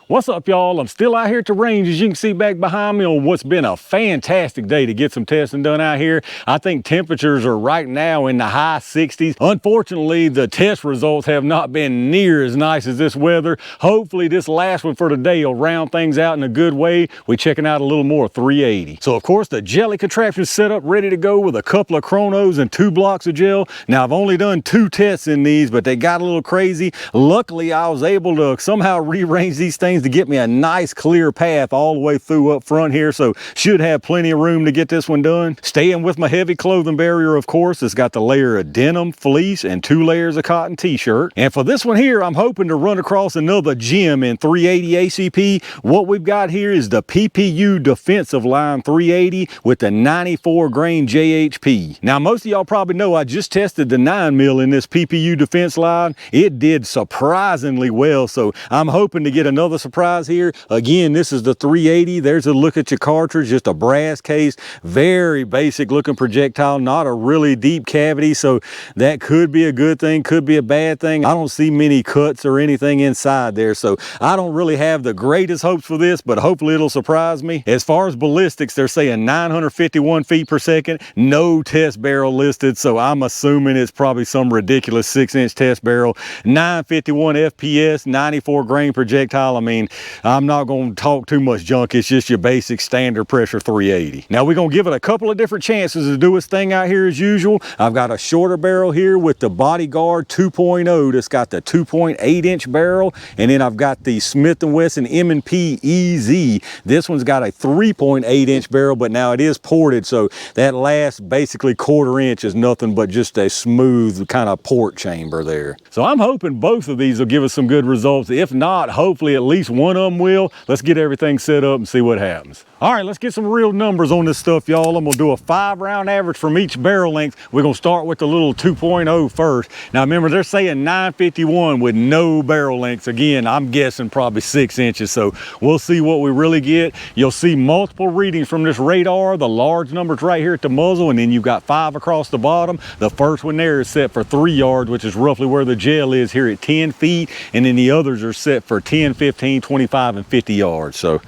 What's up, y'all? I'm still out here at the range, as you can see back behind me, on what's been a fantastic day to get some testing done out here. I think temperatures are right now in the high 60s. Unfortunately, the test results have not been near as nice as this weather. Hopefully this last one for today will round things out in a good way. We're checking out a little more 380. So of course the jelly contraption is set up ready to go with a couple of chronos and 2 blocks of gel. Now I've only done 2 tests in these, but they got a little crazy. Luckily I was able to somehow rearrange these things to get me a nice clear path all the way through up front here, so should have plenty of room to get this one done. Staying with my heavy clothing barrier, of course. It's got the layer of denim, fleece, and 2 layers of cotton t-shirt. And for this one here, I'm hoping to run across another gem in 380 ACP. What we've got here is the PPU defensive line 380 with the 94 grain JHP. Now most of y'all probably know I just tested the 9mm in this PPU defense line. It did surprisingly well, so I'm hoping to get another surprise here. Again, this is the 380. There's a look at your cartridge, just a brass case, very basic looking projectile, not a really deep cavity, so that could be a good thing, could be a bad thing. I don't see many cuts or anything inside there, so I don't really have the greatest hopes for this, but hopefully it'll surprise me. As far as ballistics, they're saying 951 feet per second, no test barrel listed, so I'm assuming it's probably some ridiculous 6-inch test barrel. 951 FPS, 94 grain projectile. I mean, I'm not going to talk too much junk. It's just your basic standard pressure 380. Now we're going to give it a couple of different chances to do its thing out here as usual. I've got a shorter barrel here with the Bodyguard 2.0 that's got the 2.8-inch barrel, and then I've got the Smith Wesson M&P EZ. This one's got a 3.8-inch barrel, but now it is ported, so that last basically 1/4 inch is nothing but just a smooth kind of port chamber there. So I'm hoping both of these will give us some good results. If not, hopefully at least one of them will. Let's get everything set up and see what happens. All right, let's get some real numbers on this stuff, y'all. I'm gonna do a 5-round average from each barrel length. We're gonna start with the little 2.0 first. Now remember, they're saying 951 with no barrel lengths. Again, I'm guessing probably 6 inches, so we'll see what we really get. You'll see multiple readings from this radar. The large numbers right here at the muzzle, and then you've got 5 across the bottom. The first one there is set for 3 yards, which is roughly where the gel is here at 10 feet, and then the others are set for 10, 15, 25, and 50 yards. So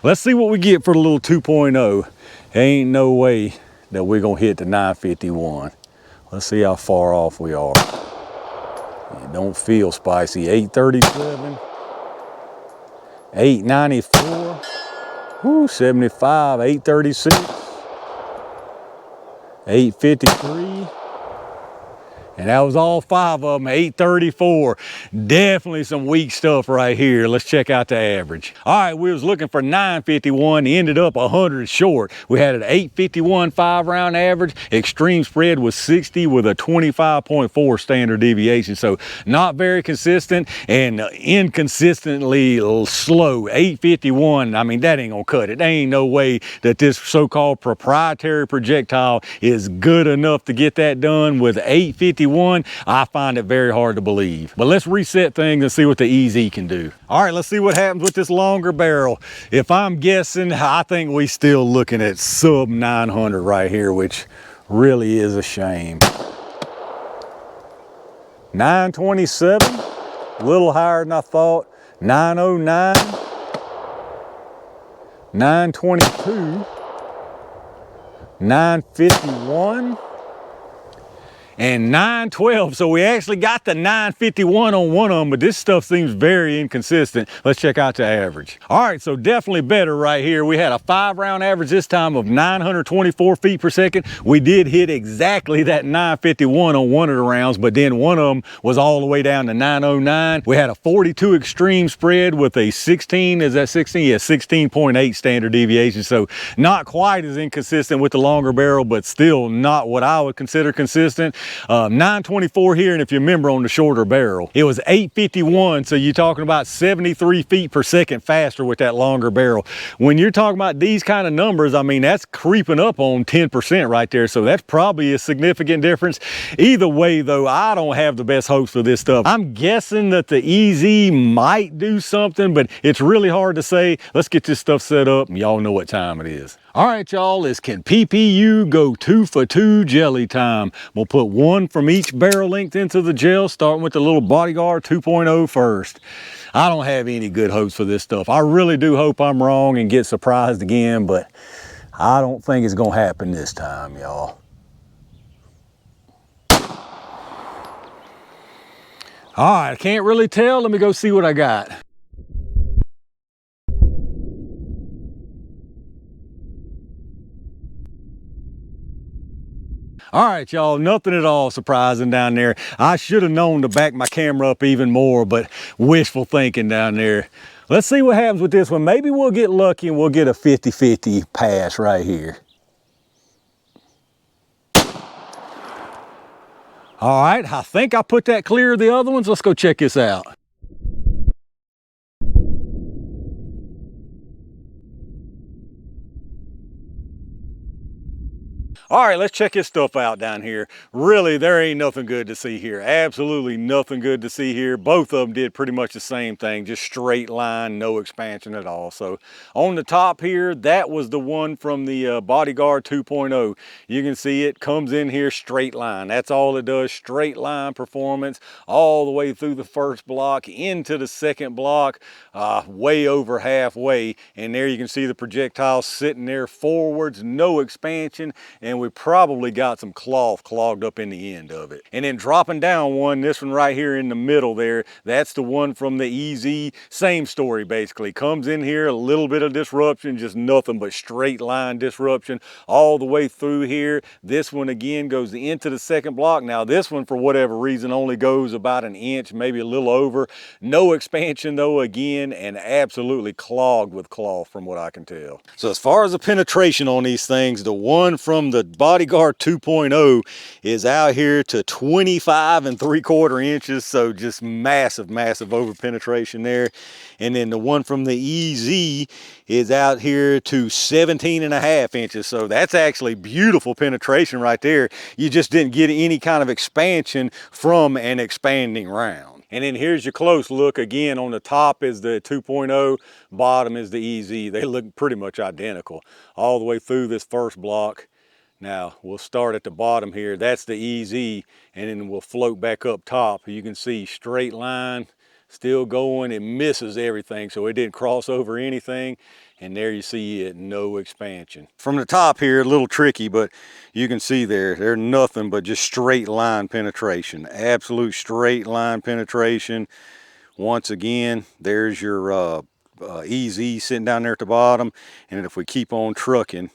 let's see what we get for the little 2.0. Ain't no way that we're gonna hit the 951. Let's see how far off we are. It don't feel spicy. 837, 894, whoo, 75, 836, 853. And that was all 5 of them, 834. Definitely some weak stuff right here. Let's check out the average. All right, we was looking for 951, ended up 100 short. We had an 851 5-round average. Extreme spread was 60 with a 25.4 standard deviation. So not very consistent and inconsistently slow. 851, I mean, that ain't gonna cut it. There ain't no way that this so-called proprietary projectile is good enough to get that done with 851. I find it very hard to believe. But let's reset things and see what the EZ can do. All right, let's see what happens with this longer barrel. If I'm guessing, I think we still looking at sub 900 right here, which really is a shame. 927, a little higher than I thought. 909, 922, 951, and 912. So we actually got the 951 on one of them, but this stuff seems very inconsistent. Let's check out the average. All right, so definitely better right here. We had a 5-round average this time of 924 feet per second. We did hit exactly that 951 on one of the rounds, but then one of them was all the way down to 909. We had a 42 extreme spread with a 16, is that 16? Yeah, 16.8 standard deviation. So not quite as inconsistent with the longer barrel, but still not what I would consider consistent. 924 here, and if you remember on the shorter barrel, it was 851, so you're talking about 73 feet per second faster with that longer barrel. When you're talking about these kind of numbers, I mean, that's creeping up on 10% right there, so that's probably a significant difference. Either way, though, I don't have the best hopes for this stuff. I'm guessing that the EZ might do something, but it's really hard to say. Let's get this stuff set up, and y'all know what time it is. All right, y'all, it's can PPU go 2 for 2 jelly time. I'm gonna put one from each barrel length into the gel, starting with the little Bodyguard 2.0 first. I don't have any good hopes for this stuff. I really do hope I'm wrong and get surprised again, but I don't think it's gonna happen this time, y'all. All right, I can't really tell. Let me go see what I got. All right, y'all, nothing at all surprising down there. I should have known to back my camera up even more, but wishful thinking down there. Let's see what happens with this one. Maybe we'll get lucky and we'll get a 50-50 pass right here. All right, I think I put that clear of the other ones. Let's go check this out. All right, let's check this stuff out down here. Really, there ain't nothing good to see here. Absolutely nothing good to see here. Both of them did pretty much the same thing, just straight line, no expansion at all. So on the top here, that was the one from the Bodyguard 2.0. You can see it comes in here straight line. That's all it does, straight line performance all the way through the first block into the second block, way over halfway. And there you can see the projectile sitting there forwards, no expansion, and we probably got some cloth clogged up in the end of it. And then dropping down one, this one right here in the middle there, that's the one from the EZ. Same story basically. Comes in here, a little bit of disruption, just nothing but straight line disruption all the way through here. This one again goes into the second block. Now this one, for whatever reason, only goes about an inch, maybe a little over. No expansion though again, and absolutely clogged with cloth from what I can tell. So as far as the penetration on these things, the one from the Bodyguard 2.0 is out here to 25 3/4 inches, so just massive over penetration there. And then the one from the EZ is out here to 17.5 inches, so that's actually beautiful penetration right there. You just didn't get any kind of expansion from an expanding round. And then here's your close look. Again, on the top is the 2.0, bottom is the EZ. They look pretty much identical all the way through this first block. Now we'll start at the bottom here. That's the EZ, and then we'll float back up top. You can see straight line, still going. It misses everything, so it didn't cross over anything. And there you see it, no expansion. From the top here, a little tricky, but you can see there's nothing but just straight line penetration. Absolute straight line penetration. Once again, there's your EZ sitting down there at the bottom. And if we keep on trucking,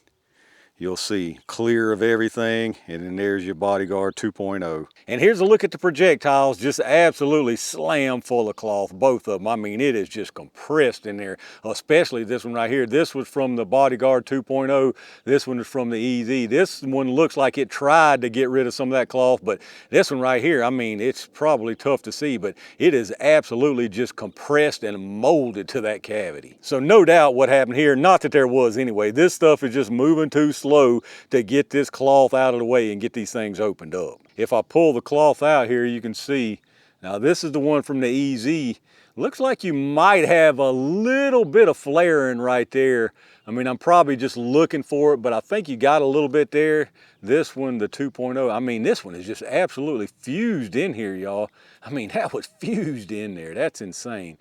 you'll see clear of everything, and then there's your Bodyguard 2.0. And here's a look at the projectiles, just absolutely slam full of cloth, both of them. I mean, it is just compressed in there, especially this one right here. This was from the Bodyguard 2.0. This one is from the EZ. This one looks like it tried to get rid of some of that cloth, but this one right here, I mean, it's probably tough to see, but it is absolutely just compressed and molded to that cavity. So no doubt what happened here, not that there was anyway, this stuff is just moving too slow to get this cloth out of the way and get these things opened up. If I pull the cloth out here, you can see, now this is the one from the EZ. Looks like you might have a little bit of flaring right there. I mean, I'm probably just looking for it, but I think you got a little bit there. This one, the 2.0, I mean, this one is just absolutely fused in here, y'all. I mean, that was fused in there. That's insane.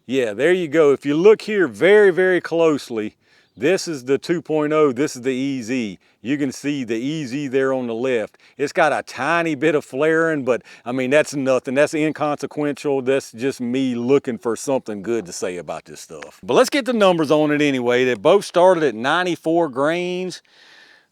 Yeah, there you go. If you look here very closely, this is the 2.0, this is the EZ. You can see the EZ there on the left. It's got a tiny bit of flaring, but I mean, that's nothing. That's inconsequential. That's just me looking for something good to say about this stuff. But let's get the numbers on it anyway. They both started at 94 grains.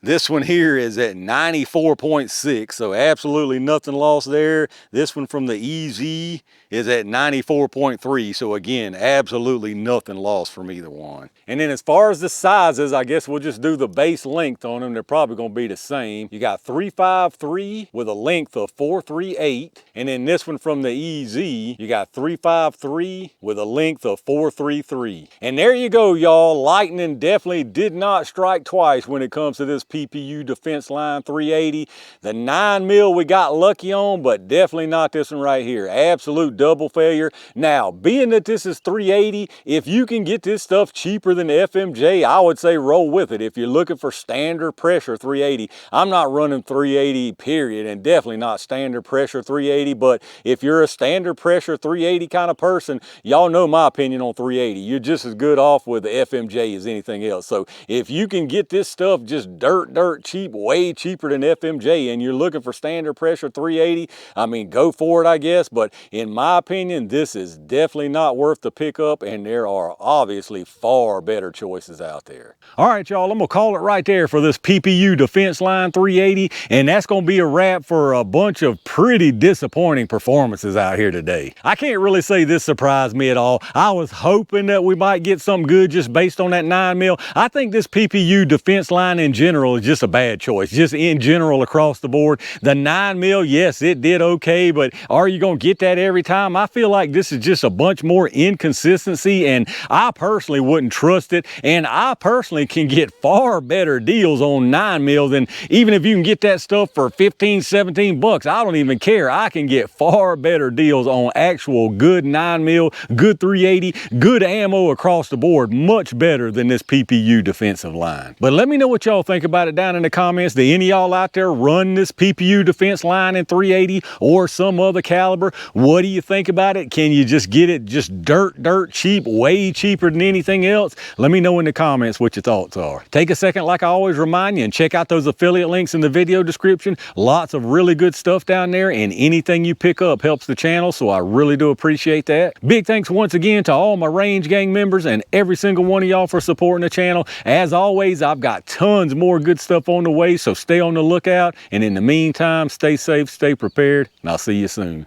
This one here is at 94.6, so absolutely nothing lost there. This one from the EZ is at 94.3, so again, absolutely nothing lost from either one. And then as far as the sizes, I guess we'll just do the base length on them. They're probably gonna be the same. You got 353 with a length of 438, and then this one from the EZ, you got 353 with a length of 433. And there you go, y'all. Lightning definitely did not strike twice when it comes to this PPU Defense Line 380. The 9mm we got lucky on, but definitely not this one right here. Absolute double failure. Now, being that this is 380, if you can get this stuff cheaper than FMJ, I would say roll with it. If you're looking for standard pressure 380, I'm not running 380 period, and definitely not standard pressure 380, but if you're a standard pressure 380 kind of person, y'all know my opinion on 380. You're just as good off with the FMJ as anything else. So if you can get this stuff just dirt cheap, way cheaper than FMJ, and you're looking for standard pressure 380, I mean, go for it, I guess. But in my opinion, this is definitely not worth the pickup, and there are obviously far better choices out there. All right, y'all, I'm gonna call it right there for this PPU Defense Line 380, and that's gonna be a wrap for a bunch of pretty disappointing performances out here today. I can't really say this surprised me at all. I was hoping that we might get something good just based on that 9mm. I think this PPU Defense Line in general is just a bad choice, just in general across the board. The 9mm, yes, it did okay, but are you gonna get that every time? I feel like this is just a bunch more inconsistency, and I personally wouldn't trust it, and I personally can get far better deals on 9mm than, even if you can get that stuff for 15, 17 bucks, I don't even care. I can get far better deals on actual good 9mm, good 380, good ammo across the board, much better than this PPU defensive line. But let me know what y'all think about it down in the comments. Do any of y'all out there run this PPU defense line in 380 or some other caliber? What do you think about it? Can you just get it just dirt cheap, way cheaper than anything else? Let me know in the comments what your thoughts are. Take a second, like I always remind you, and check out those affiliate links in the video description. Lots of really good stuff down there, and anything you pick up helps the channel, so I really do appreciate that. Big thanks once again to all my Range Gang members and every single one of y'all for supporting the channel. As always, I've got tons more good stuff on the way, so stay on the lookout, and in the meantime, stay safe, stay prepared, and I'll see you soon.